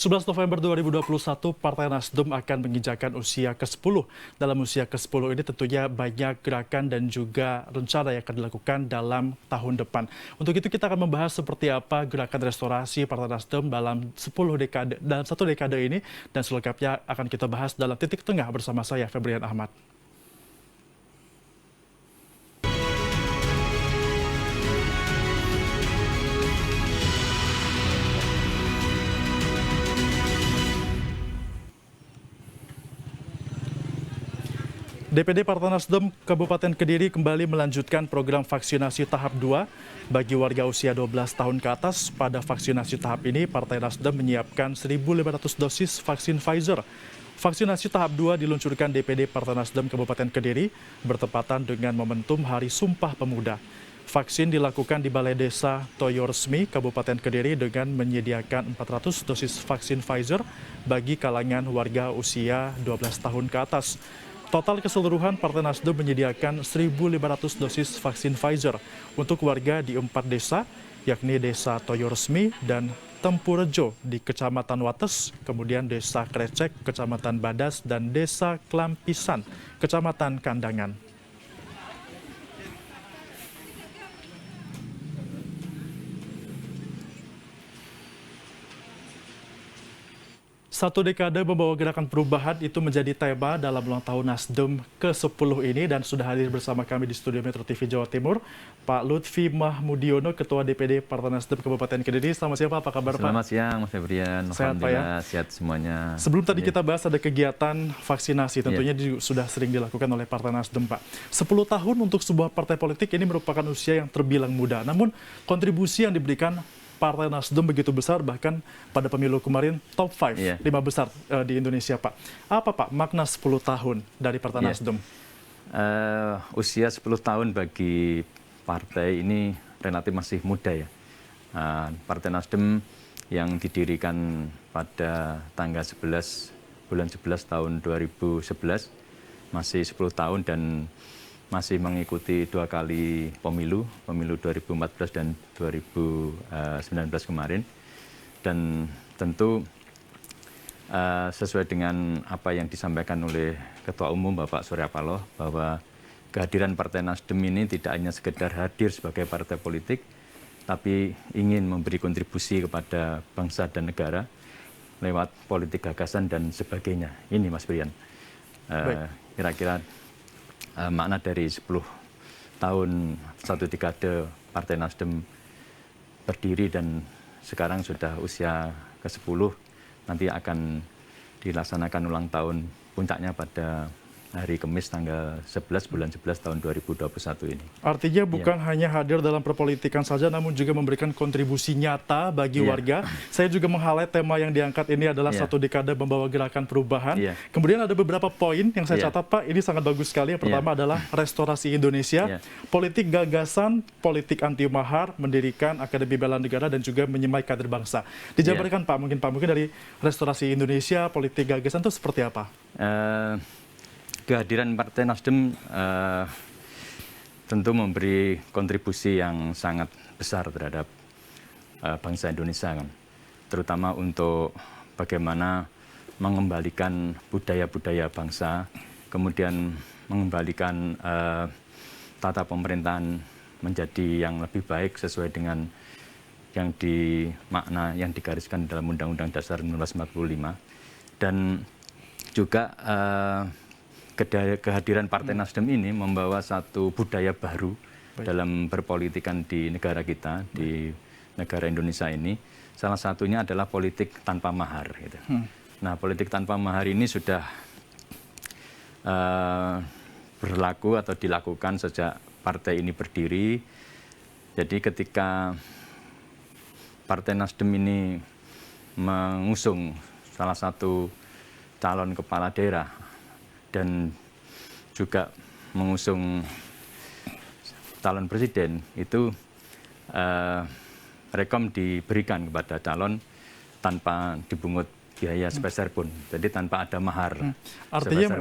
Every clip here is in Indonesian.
11 November 2021, Partai Nasdem akan menginjakan usia ke-10. Dalam usia ke-10 ini tentunya banyak gerakan dan juga rencana yang akan dilakukan dalam tahun depan. Untuk itu kita akan membahas seperti apa gerakan restorasi Partai Nasdem dalam 1 dekade ini, dan selengkapnya akan kita bahas dalam Titik Tengah bersama saya, Febrian Ahmad. DPD Partai Nasdem Kabupaten Kediri kembali melanjutkan program vaksinasi tahap 2 bagi warga usia 12 tahun ke atas. Pada vaksinasi tahap ini, Partai Nasdem menyiapkan 1.500 dosis vaksin Pfizer. Vaksinasi tahap 2 diluncurkan DPD Partai Nasdem Kabupaten Kediri bertepatan dengan momentum Hari Sumpah Pemuda. Vaksin dilakukan di Balai Desa Toyoresmi, Kabupaten Kediri dengan menyediakan 400 dosis vaksin Pfizer bagi kalangan warga usia 12 tahun ke atas. Total keseluruhan Partai Nasdem menyediakan 1.500 dosis vaksin Pfizer untuk warga di 4 desa, yakni Desa Toyoresmi dan Tempurejo di Kecamatan Wates, kemudian Desa Krecek, Kecamatan Badas, dan Desa Klampisan, Kecamatan Kandangan. Satu dekade membawa gerakan perubahan itu menjadi tema dalam ulang tahun Nasdem ke-10 ini, dan sudah hadir bersama kami di studio Metro TV Jawa Timur, Pak Lutfi Mahmudiono, Ketua DPD Partai Nasdem Kabupaten Kediri. Selamat siang Pak, apa kabar Pak? Selamat siang Mas Febrian, Sehat Pak ya? Sehat semuanya. Sebelum tadi kita bahas ada kegiatan vaksinasi, tentunya sudah sering dilakukan oleh Partai Nasdem Pak. 10 tahun untuk sebuah partai politik ini merupakan usia yang terbilang muda, namun kontribusi yang diberikan Partai Nasdem begitu besar, bahkan pada pemilu kemarin top 5, 5 besar di Indonesia Pak. Apa Pak makna 10 tahun dari Partai Nasdem? Usia 10 tahun bagi partai ini relatif masih muda ya. Partai Nasdem yang didirikan pada tanggal 11 bulan 11 tahun 2011 masih 10 tahun dan masih mengikuti 2 kali pemilu 2014 dan 2019 kemarin. Dan tentu sesuai dengan apa yang disampaikan oleh Ketua Umum Bapak Surya Paloh, bahwa kehadiran Partai Nasdem ini tidak hanya sekedar hadir sebagai partai politik, tapi ingin memberi kontribusi kepada bangsa dan negara lewat politik gagasan dan sebagainya. Ini Mas Brian, kira-kira makna dari 10 tahun 1 dekade Partai Nasdem berdiri, dan sekarang sudah usia ke-10, nanti akan dilaksanakan ulang tahun puncaknya pada hari Kamis tanggal 11 bulan 11 tahun 2021 ini. Artinya bukan hanya hadir dalam perpolitikan saja, namun juga memberikan kontribusi nyata bagi warga. Saya juga meng-highlight tema yang diangkat ini adalah 1 dekade membawa gerakan perubahan. Kemudian ada beberapa poin yang saya catat Pak, ini sangat bagus sekali. Yang pertama adalah restorasi Indonesia, politik gagasan, politik anti mahar, mendirikan Akademi Bela Negara, dan juga menyemai kader bangsa. Dijabarkan Pak, mungkin dari restorasi Indonesia, politik gagasan itu seperti apa? Kehadiran Partai Nasdem tentu memberi kontribusi yang sangat besar terhadap bangsa Indonesia, kan. Terutama untuk bagaimana mengembalikan budaya-budaya bangsa, kemudian mengembalikan tata pemerintahan menjadi yang lebih baik sesuai dengan yang yang digariskan dalam Undang-Undang Dasar 1945. Dan juga kehadiran Partai Nasdem ini membawa satu budaya baru dalam berpolitikan di negara kita, di negara Indonesia ini. Salah satunya adalah politik tanpa mahar. Gitu. Nah, politik tanpa mahar ini sudah berlaku atau dilakukan sejak partai ini berdiri. Jadi ketika Partai Nasdem ini mengusung salah satu calon kepala daerah dan juga mengusung calon presiden, itu rekom diberikan kepada calon tanpa dibungut biaya sepeser pun, jadi tanpa ada mahar. Artinya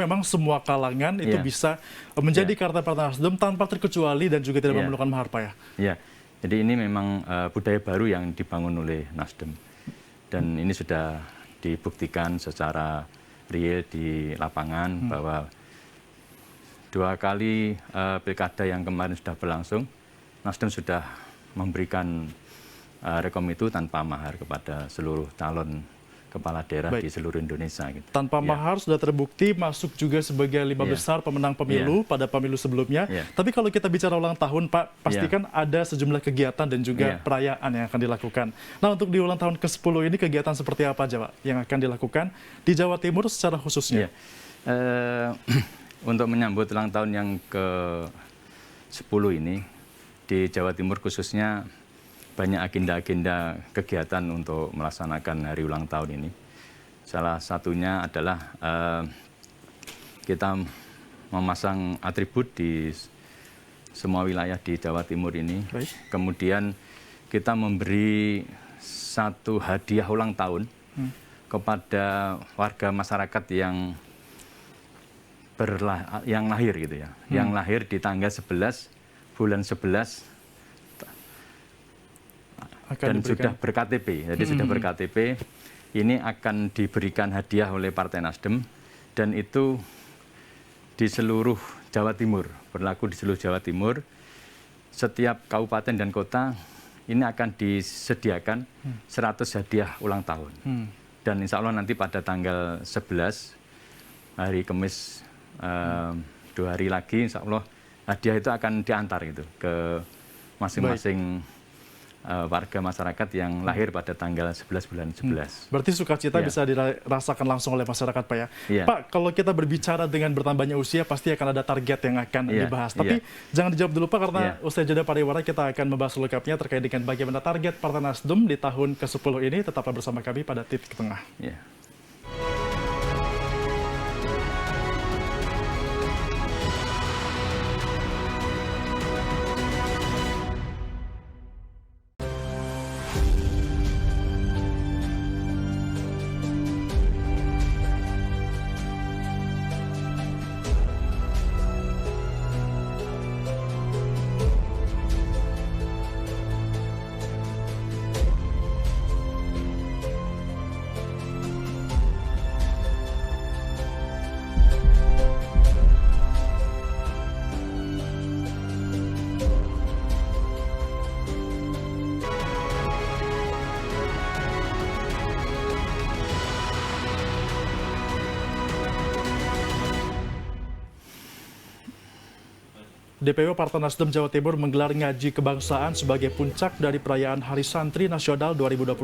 memang semua kalangan itu bisa menjadi Partai Nasdem tanpa terkecuali dan juga tidak memerlukan mahar Pak ya? Iya, jadi ini memang budaya baru yang dibangun oleh Nasdem. Dan ini sudah dibuktikan secara real di lapangan bahwa 2 kali pilkada yang kemarin sudah berlangsung, Nasdem sudah memberikan rekom itu tanpa mahar kepada seluruh calon kepala daerah di seluruh Indonesia. Gitu. Tanpa mahar sudah terbukti masuk juga sebagai 5 besar pemenang pemilu pada pemilu sebelumnya. Tapi kalau kita bicara ulang tahun, Pak, pastikan ada sejumlah kegiatan dan juga perayaan yang akan dilakukan. Nah, untuk di ulang tahun ke-10 ini kegiatan seperti apa aja, Pak, yang akan dilakukan di Jawa Timur secara khususnya? Untuk menyambut ulang tahun yang ke-10 ini, di Jawa Timur khususnya banyak agenda-agenda kegiatan untuk melaksanakan hari ulang tahun ini. Salah satunya adalah kita memasang atribut di semua wilayah di Jawa Timur ini. Kemudian kita memberi satu hadiah ulang tahun kepada warga masyarakat yang lahir gitu ya, yang lahir di tanggal 11 bulan 11 dan sudah ber-KTP. Jadi sudah ber-KTP, ini akan diberikan hadiah oleh Partai Nasdem, dan itu di seluruh Jawa Timur, berlaku di seluruh Jawa Timur. Setiap kabupaten dan kota ini akan disediakan 100 hadiah ulang tahun. Dan insya Allah nanti pada tanggal 11, hari Kamis, 2 hari lagi, insya Allah hadiah itu akan diantar gitu ke masing-masing warga masyarakat yang lahir pada tanggal 11 bulan 11. Berarti sukacita bisa dirasakan langsung oleh masyarakat, Pak, ya? Pak, kalau kita berbicara dengan bertambahnya usia, pasti akan ada target yang akan dibahas. Tapi jangan dijawab dulu, Pak, karena usai jeda pariwara kita akan membahas selengkapnya terkait dengan bagaimana target Partai Nasdem di tahun ke-10 ini. Tetaplah bersama kami pada Titik Tengah. DPW Partai Nasdem Jawa Timur menggelar ngaji kebangsaan sebagai puncak dari perayaan Hari Santri Nasional 2021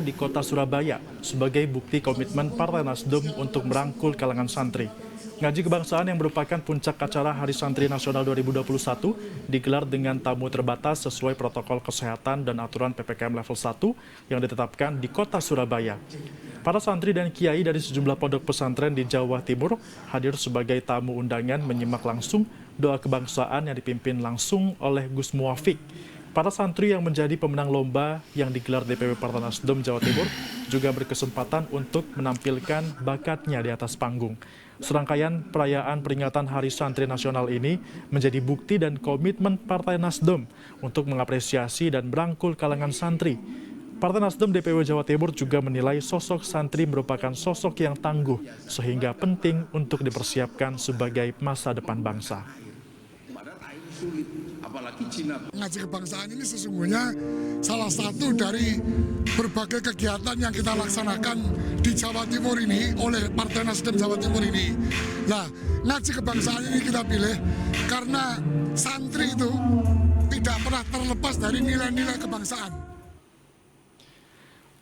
di kota Surabaya sebagai bukti komitmen Partai Nasdem untuk merangkul kalangan santri. Ngaji kebangsaan yang merupakan puncak acara Hari Santri Nasional 2021 digelar dengan tamu terbatas sesuai protokol kesehatan dan aturan PPKM level 1 yang ditetapkan di kota Surabaya. Para santri dan kiai dari sejumlah pondok pesantren di Jawa Timur hadir sebagai tamu undangan menyimak langsung doa kebangsaan yang dipimpin langsung oleh Gus Muwafiq. Para santri yang menjadi pemenang lomba yang digelar DPW Partai Nasdem Jawa Timur juga berkesempatan untuk menampilkan bakatnya di atas panggung. Serangkaian perayaan peringatan Hari Santri Nasional ini menjadi bukti dan komitmen Partai Nasdem untuk mengapresiasi dan merangkul kalangan santri. Partai Nasdem DPW Jawa Timur juga menilai sosok santri merupakan sosok yang tangguh sehingga penting untuk dipersiapkan sebagai masa depan bangsa. Ngaji kebangsaan ini sesungguhnya salah satu dari berbagai kegiatan yang kita laksanakan di Jawa Timur ini oleh Partai Nasdem Jawa Timur ini. Nah, ngaji kebangsaan ini kita pilih karena santri itu tidak pernah terlepas dari nilai-nilai kebangsaan.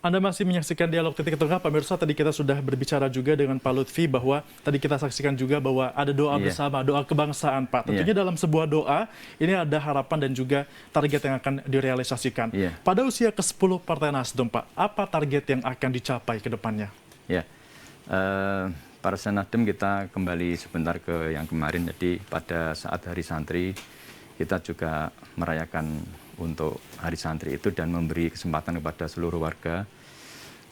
Anda masih menyaksikan Dialog Titik Tengah, pemirsa. Tadi kita sudah berbicara juga dengan Pak Lutfi bahwa tadi kita saksikan juga bahwa ada doa bersama, doa kebangsaan, Pak. Tentunya dalam sebuah doa, ini ada harapan dan juga target yang akan direalisasikan. Pada usia ke-10 Partai Nasdem, Pak, apa target yang akan dicapai ke depannya? Partai Nasdem kita kembali sebentar ke yang kemarin. Jadi pada saat Hari Santri, kita juga merayakan untuk Hari Santri itu dan memberi kesempatan kepada seluruh warga,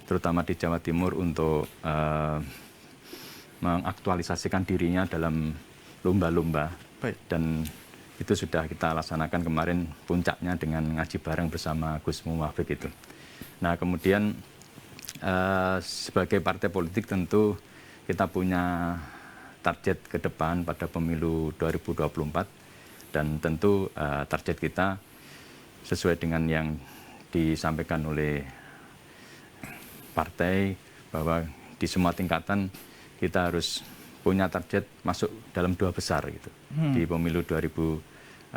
terutama di Jawa Timur, untuk mengaktualisasikan dirinya dalam lomba-lomba. Dan itu sudah kita laksanakan kemarin puncaknya dengan ngaji bareng bersama Gus Muwafiq itu. Nah, kemudian sebagai partai politik tentu kita punya target ke depan pada pemilu 2024 dan tentu target kita sesuai dengan yang disampaikan oleh partai bahwa di semua tingkatan kita harus punya target masuk dalam 2 besar gitu di pemilu 2024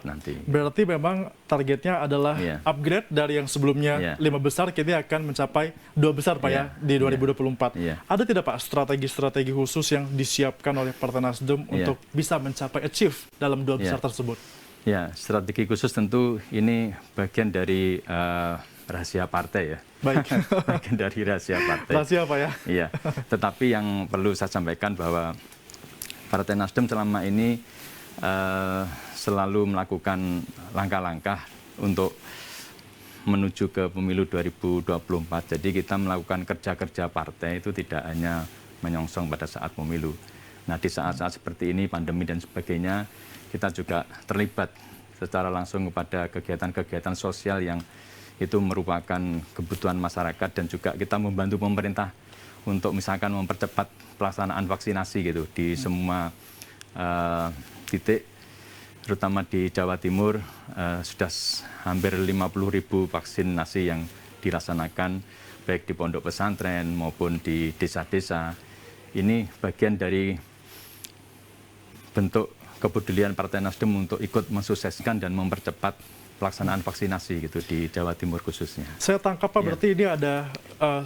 nanti. Berarti memang targetnya adalah upgrade dari yang sebelumnya 5 besar, kita akan mencapai 2 besar Pak ya di 2024. Ada tidak Pak strategi-strategi khusus yang disiapkan oleh Partai Nasdem untuk bisa mencapai achieve dalam 2 besar tersebut? Ya, strategi khusus tentu ini bagian dari rahasia partai ya. Baik. Bagian dari rahasia partai. Rahasia Pak ya? Iya, tetapi yang perlu saya sampaikan bahwa Partai Nasdem selama ini selalu melakukan langkah-langkah untuk menuju ke pemilu 2024. Jadi kita melakukan kerja-kerja partai itu tidak hanya menyongsong pada saat pemilu. Nah, di saat-saat seperti ini, pandemi dan sebagainya, kita juga terlibat secara langsung kepada kegiatan-kegiatan sosial yang itu merupakan kebutuhan masyarakat dan juga kita membantu pemerintah untuk misalkan mempercepat pelaksanaan vaksinasi gitu di semua titik, terutama di Jawa Timur sudah hampir 50.000 vaksinasi yang dilaksanakan baik di pondok pesantren maupun di desa-desa. Ini bagian dari bentuk kepedulian Partai Nasdem untuk ikut mensukseskan dan mempercepat pelaksanaan vaksinasi gitu di Jawa Timur khususnya. Saya tangkap Pak, berarti ini ada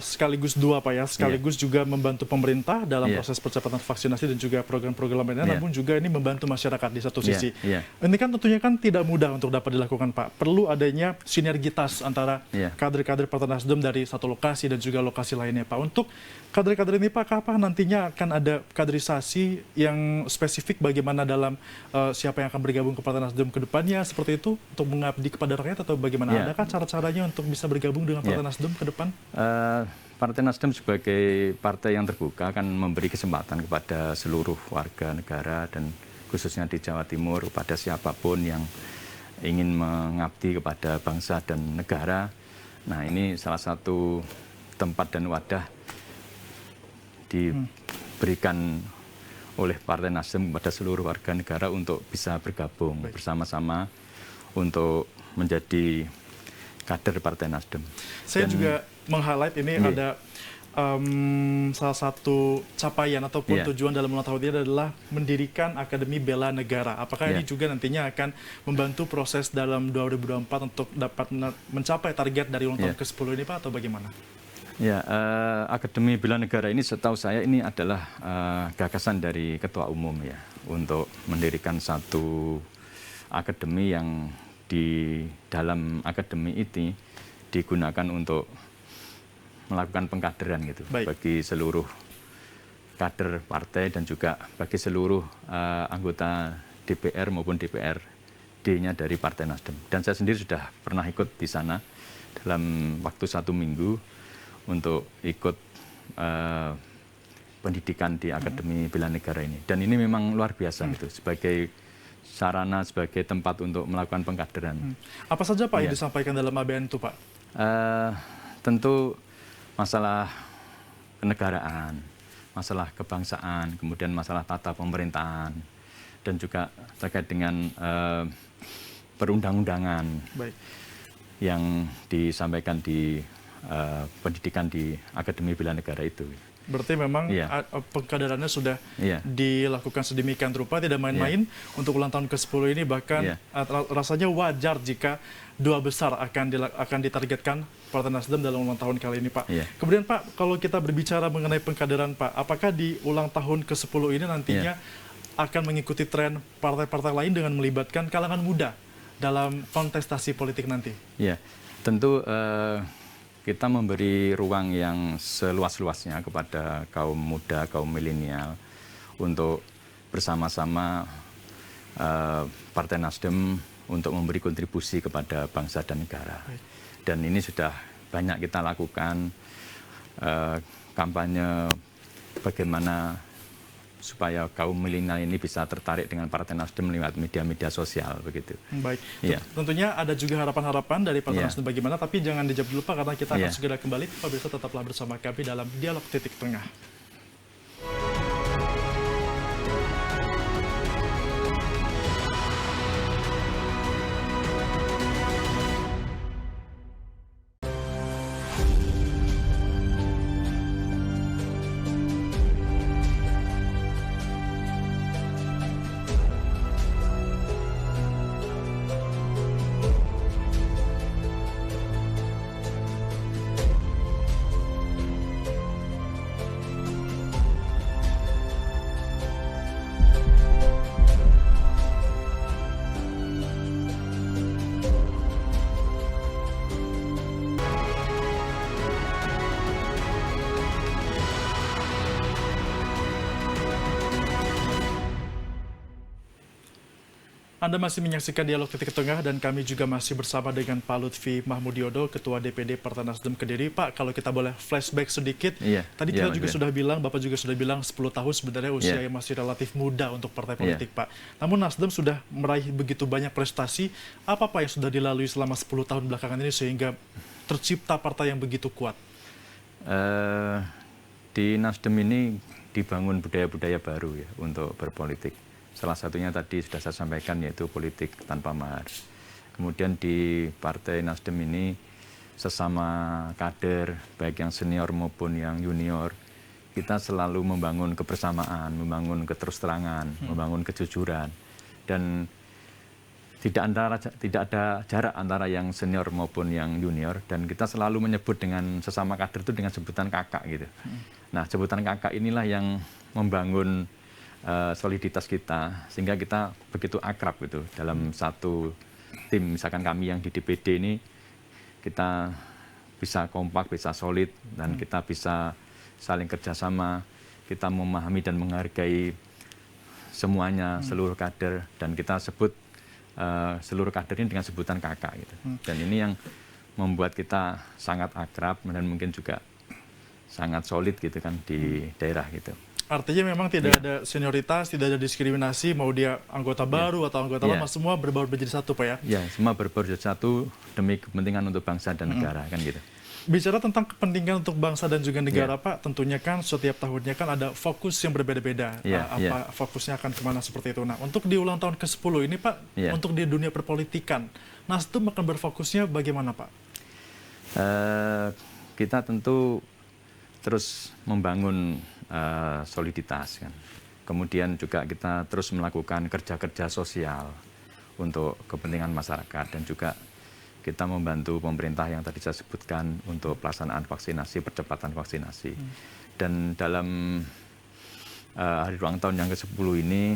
sekaligus 2 Pak ya, sekaligus juga membantu pemerintah dalam proses percepatan vaksinasi dan juga program-program lainnya, namun juga ini membantu masyarakat di satu sisi. Ini kan tentunya kan tidak mudah untuk dapat dilakukan Pak, perlu adanya sinergitas antara kader-kader Partai Nasdem dari satu lokasi dan juga lokasi lainnya Pak. Untuk kader-kader ini Pak, kapan nantinya akan ada kaderisasi yang spesifik bagaimana dalam siapa yang akan bergabung ke Partai Nasdem ke depannya, seperti itu, untuk mengabdi kepada rakyat atau bagaimana? Adakah cara-caranya untuk bisa bergabung dengan Partai Nasdem ke depan? Partai Nasdem sebagai partai yang terbuka akan memberi kesempatan kepada seluruh warga negara dan khususnya di Jawa Timur kepada siapapun yang ingin mengabdi kepada bangsa dan negara. Nah, ini salah satu tempat dan wadah diberikan oleh Partai Nasdem kepada seluruh warga negara untuk bisa bergabung bersama-sama untuk menjadi kader Partai Nasdem. Saya juga meng-highlight ini ada salah satu capaian ataupun tujuan dalam ulang tahun ini adalah mendirikan Akademi Bela Negara. Apakah ini juga nantinya akan membantu proses dalam 2024 untuk dapat mencapai target dari ulang tahun ke-10 ini Pak, atau bagaimana? Ya, Akademi Bela Negara ini setahu saya ini adalah gagasan dari Ketua Umum ya, untuk mendirikan satu akademi yang di dalam akademi ini digunakan untuk melakukan pengkaderan gitu bagi seluruh kader partai dan juga bagi seluruh anggota DPR maupun DPRD-nya dari Partai Nasdem. Dan saya sendiri sudah pernah ikut di sana dalam waktu 1 minggu untuk ikut pendidikan di Akademi Bela Negara ini. Dan ini memang luar biasa gitu sebagai sarana, sebagai tempat untuk melakukan pengkaderan. Apa saja Pak yang disampaikan dalam ABN itu Pak? Tentu masalah kenegaraan, masalah kebangsaan, kemudian masalah tata pemerintahan, dan juga terkait dengan perundang-undangan yang disampaikan di pendidikan di Akademi Bela Negara itu. Berarti memang pengkaderannya sudah dilakukan sedemikian rupa, tidak main-main untuk ulang tahun ke-10 ini, bahkan rasanya wajar jika 2 besar akan ditargetkan Partai Nasdem dalam ulang tahun kali ini Pak. Kemudian Pak, kalau kita berbicara mengenai pengkaderan Pak, apakah di ulang tahun ke-10 ini nantinya akan mengikuti tren partai-partai lain dengan melibatkan kalangan muda dalam kontestasi politik nanti? Ya, tentu kita memberi ruang yang seluas-luasnya kepada kaum muda, kaum milenial untuk bersama-sama Partai Nasdem untuk memberi kontribusi kepada bangsa dan negara. Dan ini sudah banyak kita lakukan kampanye bagaimana supaya kaum milenial ini bisa tertarik dengan Partai Nasdem lewat media-media sosial begitu. Baik, Iya. tentunya ada juga harapan-harapan dari Partai Iya. Nasdem bagaimana, tapi jangan dijawab dulu Pak, karena kita akan Iya. segera kembali. Pemirsa tetaplah bersama kami dalam Dialog Titik Tengah. Anda masih menyaksikan Dialog Titik Tengah dan kami juga masih bersama dengan Pak Lutfi Mahmudiodo, Ketua DPD Partai Nasdem Kediri. Pak, kalau kita boleh flashback sedikit, tadi kita juga sudah bilang, Bapak juga sudah bilang 10 tahun sebenarnya usia yang masih relatif muda untuk partai politik, Pak. Namun Nasdem sudah meraih begitu banyak prestasi. Apa Pak yang sudah dilalui selama 10 tahun belakangan ini sehingga tercipta partai yang begitu kuat? Di Nasdem ini dibangun budaya-budaya baru ya untuk berpolitik. Salah satunya tadi sudah saya sampaikan, yaitu politik tanpa mahar. Kemudian di Partai Nasdem ini sesama kader, baik yang senior maupun yang junior, kita selalu membangun kebersamaan, membangun keterus-terangan, membangun kejujuran. Dan tidak ada jarak antara yang senior maupun yang junior, dan kita selalu menyebut dengan sesama kader itu dengan sebutan kakak gitu. Nah, sebutan kakak inilah yang membangun soliditas kita, sehingga kita begitu akrab gitu dalam satu tim. Misalkan kami yang di DPD ini, kita bisa kompak, bisa solid, dan kita bisa saling kerjasama, kita memahami dan menghargai semuanya, seluruh kader, dan kita sebut seluruh kader ini dengan sebutan kakak gitu. Dan ini yang membuat kita sangat akrab dan mungkin juga sangat solid gitu kan di daerah gitu. Artinya memang tidak ada senioritas, tidak ada diskriminasi, mau dia anggota baru atau anggota lama, semua berbaur menjadi satu, Pak ya? Ya, semua berbaur menjadi satu demi kepentingan untuk bangsa dan negara, kan gitu. Bicara tentang kepentingan untuk bangsa dan juga negara, Pak, tentunya kan setiap tahunnya kan ada fokus yang berbeda-beda. Fokusnya akan kemana seperti itu. Nah, untuk di ulang tahun ke-10 ini, Pak, untuk di dunia perpolitikan, Nasdem akan berfokusnya bagaimana, Pak? Kita tentu terus membangun soliditas kan. Kemudian juga kita terus melakukan kerja-kerja sosial untuk kepentingan masyarakat, dan juga kita membantu pemerintah yang tadi saya sebutkan untuk pelaksanaan vaksinasi, percepatan vaksinasi. Dan dalam hari ulang tahun yang ke-10 ini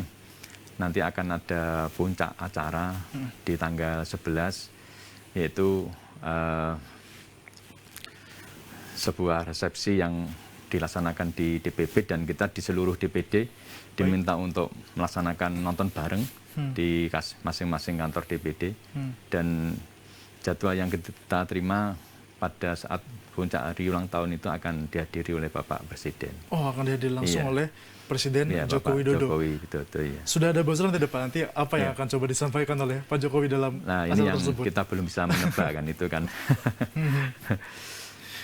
nanti akan ada puncak acara di tanggal 11, yaitu sebuah resepsi yang dilaksanakan di DPP, dan kita di seluruh DPD diminta untuk melaksanakan nonton bareng di masing-masing kantor DPD. Dan jadwal yang kita terima pada saat puncak hari ulang tahun itu akan dihadiri oleh Bapak Presiden. Oh, akan dihadiri langsung oleh Presiden Joko Widodo. Jokowi, betul, ya. Sudah ada bocoran tidak Pak, nanti apa yang akan coba disampaikan oleh Pak Jokowi dalam acara tersebut? Kita belum bisa menebak kan itu kan.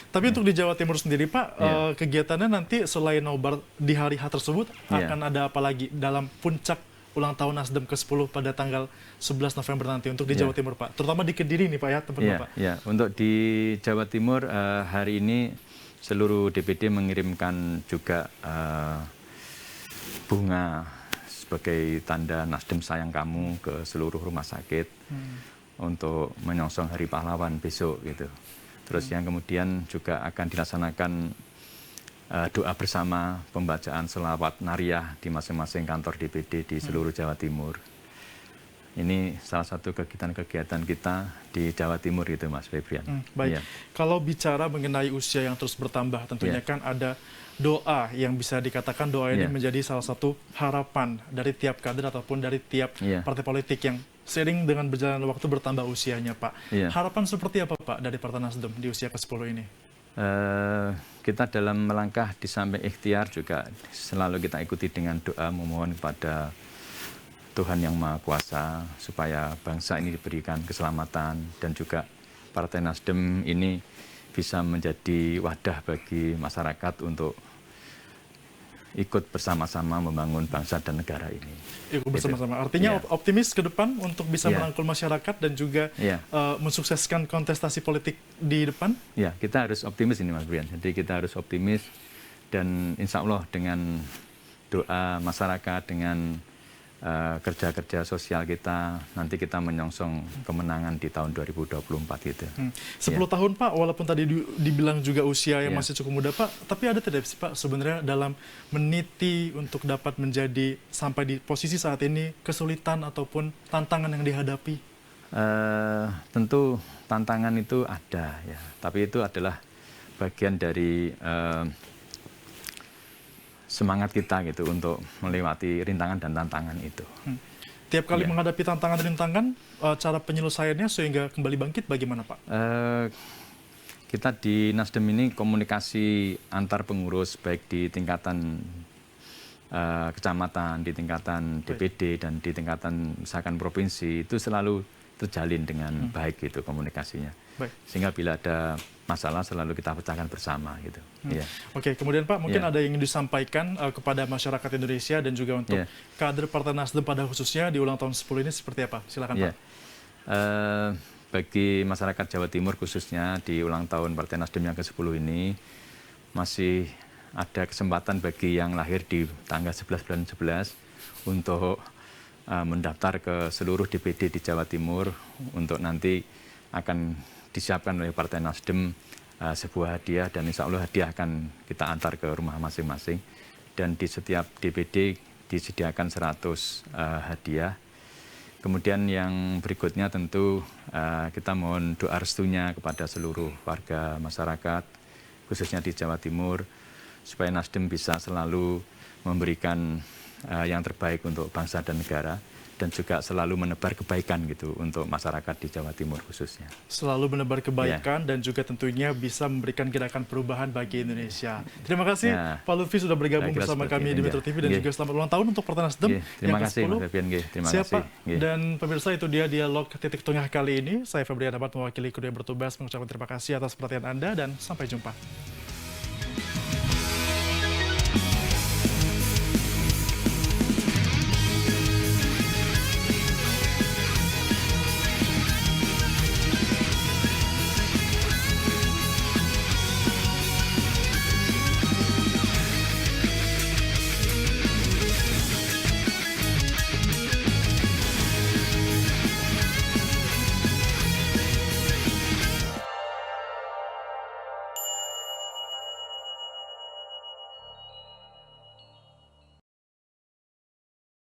Tapi untuk di Jawa Timur sendiri, Pak, kegiatannya nanti selain nobar di hari H tersebut, akan ada apa lagi dalam puncak ulang tahun Nasdem ke-10 pada tanggal 11 November nanti untuk di Jawa Timur, Pak? Terutama di Kediri nih, Pak, ya, tempat Bapak. Ya, untuk di Jawa Timur hari ini seluruh DPD mengirimkan juga bunga sebagai tanda Nasdem sayang kamu ke seluruh rumah sakit untuk menyongsong Hari Pahlawan besok gitu. Terus yang kemudian juga akan dilaksanakan doa bersama, pembacaan selawat nariyah di masing-masing kantor DPD di seluruh Jawa Timur. Ini salah satu kegiatan-kegiatan kita di Jawa Timur itu, Mas Febrian. Baik, kalau bicara mengenai usia yang terus bertambah, tentunya kan ada doa yang bisa dikatakan doa ini menjadi salah satu harapan dari tiap kader ataupun dari tiap partai politik yang seiring dengan berjalan waktu bertambah usianya, Pak. Harapan seperti apa, Pak, dari Partai Nasdem di usia ke-10 ini? Kita dalam melangkah di samping ikhtiar juga selalu kita ikuti dengan doa memohon kepada Tuhan Yang Maha Kuasa supaya bangsa ini diberikan keselamatan dan juga Partai Nasdem ini bisa menjadi wadah bagi masyarakat untuk ikut bersama-sama membangun bangsa dan negara ini. Ikut bersama-sama. Artinya optimis ke depan untuk bisa merangkul masyarakat dan juga mensukseskan kontestasi politik di depan? Ya, kita harus optimis ini Mas Brian. Jadi kita harus optimis dan insya Allah dengan doa masyarakat, dengan kerja-kerja sosial kita, nanti kita menyongsong kemenangan di tahun 2024 itu. 10 tahun Pak, walaupun tadi dibilang juga usia yang masih cukup muda Pak, tapi ada tidak sih Pak sebenarnya dalam meniti untuk dapat menjadi sampai di posisi saat ini kesulitan ataupun tantangan yang dihadapi? Tentu tantangan itu ada ya, tapi itu adalah bagian dari semangat kita gitu untuk melewati rintangan dan tantangan itu. Tiap kali menghadapi tantangan-rintangan, cara penyelesaiannya sehingga kembali bangkit bagaimana Pak? Kita di Nasdem ini komunikasi antar pengurus baik di tingkatan kecamatan, di tingkatan DPD dan di tingkatan misalkan provinsi itu selalu terjalin dengan baik gitu komunikasinya. Sehingga bila ada masalah selalu kita pecahkan bersama gitu. Oke, kemudian Pak mungkin ada yang ingin disampaikan kepada masyarakat Indonesia dan juga untuk kader Partai Nasdem pada khususnya di ulang tahun 10 ini seperti apa? Silakan Pak. Bagi masyarakat Jawa Timur khususnya di ulang tahun Partai Nasdem yang ke-10 ini masih ada kesempatan bagi yang lahir di tanggal 11 bulan 11 untuk mendaftar ke seluruh DPD di Jawa Timur untuk nanti akan disiapkan oleh Partai Nasdem sebuah hadiah dan insya Allah hadiah akan kita antar ke rumah masing-masing dan di setiap DPD disediakan 100 hadiah. Kemudian yang berikutnya tentu kita mohon doa restunya kepada seluruh warga masyarakat khususnya di Jawa Timur supaya Nasdem bisa selalu memberikan yang terbaik untuk bangsa dan negara dan juga selalu menebar kebaikan gitu untuk masyarakat di Jawa Timur khususnya. Selalu menebar kebaikan dan juga tentunya bisa memberikan gerakan perubahan bagi Indonesia. Terima kasih Pak Lutfi sudah bergabung bersama kami di Metro TV dan juga selamat ulang tahun untuk Partai Nasdem Terima kasih Mas Febian. Terima kasih. Dan pemirsa itu dia dialog titik tengah kali ini. Saya Febrian Abad mewakili kru yang bertugas mengucapkan terima kasih atas perhatian Anda dan sampai jumpa.